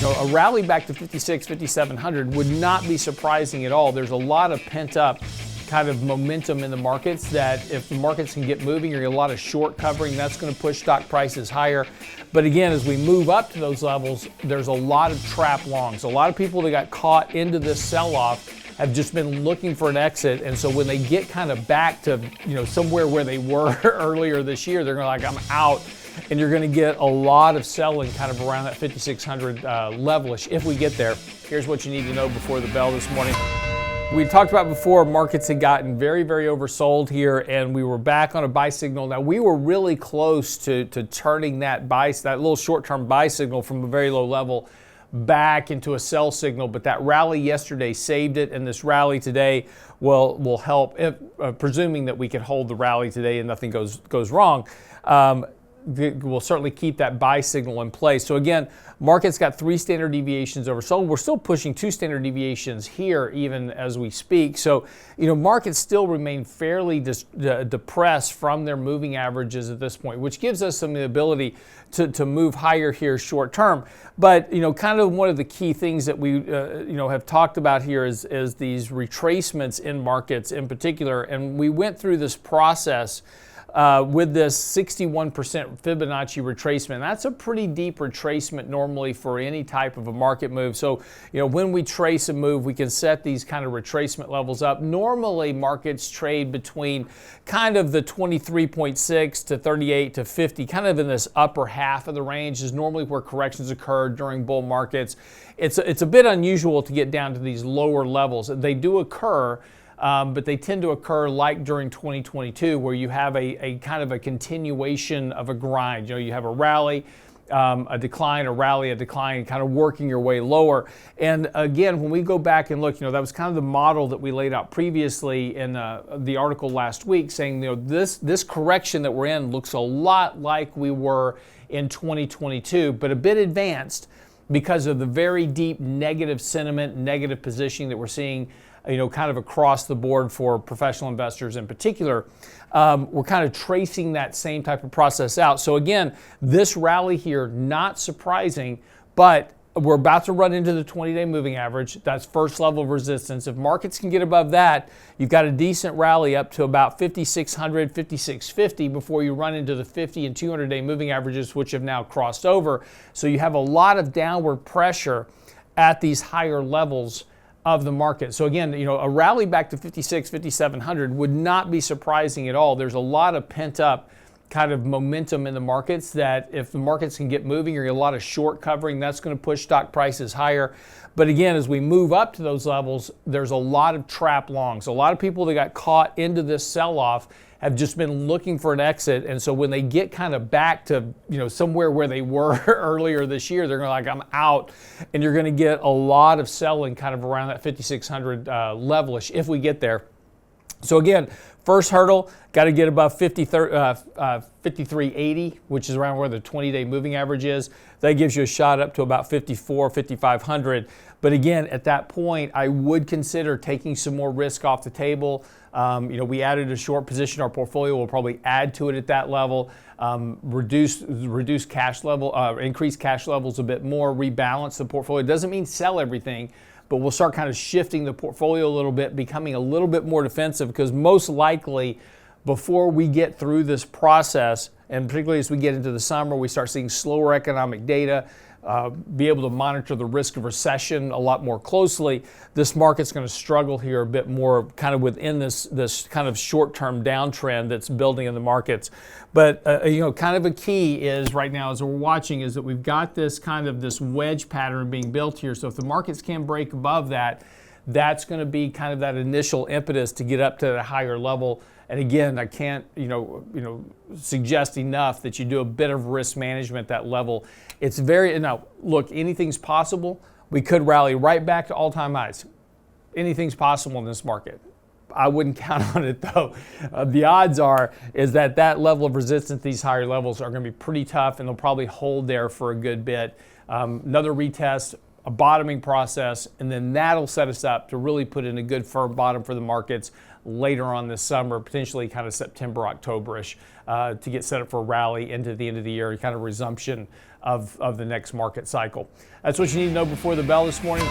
A rally back to 56, 5,700 would not be surprising at all. There's a lot of pent up kind of momentum in the markets that if the markets can get moving or get a lot of short covering, that's going to push stock prices higher. But again, as we move up to those levels, there's a lot of trap longs. A lot of people that got caught into this sell-off have just been looking for an exit. And so when they get kind of back to, somewhere where they were earlier this year, they're going to I'm out. And you're going to get a lot of selling kind of around that 5,600 levelish if we get there. Here's what you need to know before the bell this morning. We talked about before, markets had gotten very, very oversold here, and we were back on a buy signal. Now, we were really close to turning that little short-term buy signal from a very low level back into a sell signal, but that rally yesterday saved it, and this rally today will help, presuming that we can hold the rally today and nothing goes wrong. We'll certainly keep that buy signal in place. So again, market's got 3 standard deviations oversold. We're still pushing 2 standard deviations here even as we speak. So, markets still remain fairly depressed from their moving averages at this point, which gives us some ability to move higher here short term. But, kind of one of the key things that we, have talked about here is these retracements in markets in particular. And we went through this process with this 61% Fibonacci retracement. That's a pretty deep retracement normally for any type of a market move. So, when we trace a move, we can set these kind of retracement levels up. Normally, markets trade between kind of the 23.6 to 38 to 50, kind of in this upper half of the range is normally where corrections occur during bull markets. It's a bit unusual to get down to these lower levels. They do occur, but they tend to occur like during 2022 where you have a kind of a continuation of a grind. You have a rally, a decline, a rally, a decline, kind of working your way lower. And again, when we go back and look, that was kind of the model that we laid out previously in the article last week saying, this correction that we're in looks a lot like we were in 2022, but a bit advanced because of the very deep negative sentiment, negative positioning that we're seeing kind of across the board for professional investors in particular. We're kind of tracing that same type of process out. So again, this rally here, not surprising, but we're about to run into the 20-day moving average. That's first level of resistance. If markets can get above that, you've got a decent rally up to about 5,600, 5,650 before you run into the 50 and 200-day moving averages, which have now crossed over. So you have a lot of downward pressure at these higher levels of the market. So again, a rally back to 56, 5,700 would not be surprising at all. There's a lot of pent up kind of momentum in the markets that if the markets can get moving or get a lot of short covering, that's going to push stock prices higher. But again, as we move up to those levels, there's a lot of trap longs. A lot of people that got caught into this sell-off have just been looking for an exit. And so when they get kind of back to, somewhere where they were earlier this year, they're going to I'm out. And you're going to get a lot of selling kind of around that 5,600 levelish if we get there. So again, first hurdle, got to get above 5380, which is around where the 20-day moving average is. That gives you a shot up to about 54, 5500. But again, at that point, I would consider taking some more risk off the table. We added a short position. Our portfolio will probably add to it at that level. Reduce cash level, increase cash levels a bit more, rebalance the portfolio. It doesn't mean sell everything, but we'll start kind of shifting the portfolio a little bit, becoming a little bit more defensive because most likely before we get through this process, and particularly as we get into the summer, we start seeing slower economic data, be able to monitor the risk of recession a lot more closely. This market's going to struggle here a bit more kind of within this kind of short-term downtrend that's building in the markets. But, kind of a key is right now as we're watching is that we've got this kind of this wedge pattern being built here. So if the markets can break above that, that's going to be kind of that initial impetus to get up to the higher level. And again, I can't, suggest enough that you do a bit of risk management at that level. It's now look, anything's possible. We could rally right back to all-time highs. Anything's possible in this market. I wouldn't count on it though. The odds is that level of resistance, these higher levels are going to be pretty tough and they'll probably hold there for a good bit. Another retest a bottoming process, and then that'll set us up to really put in a good firm bottom for the markets later on this summer, potentially kind of September, October-ish, to get set up for a rally into the end of the year, kind of resumption of the next market cycle. That's what you need to know before the bell this morning.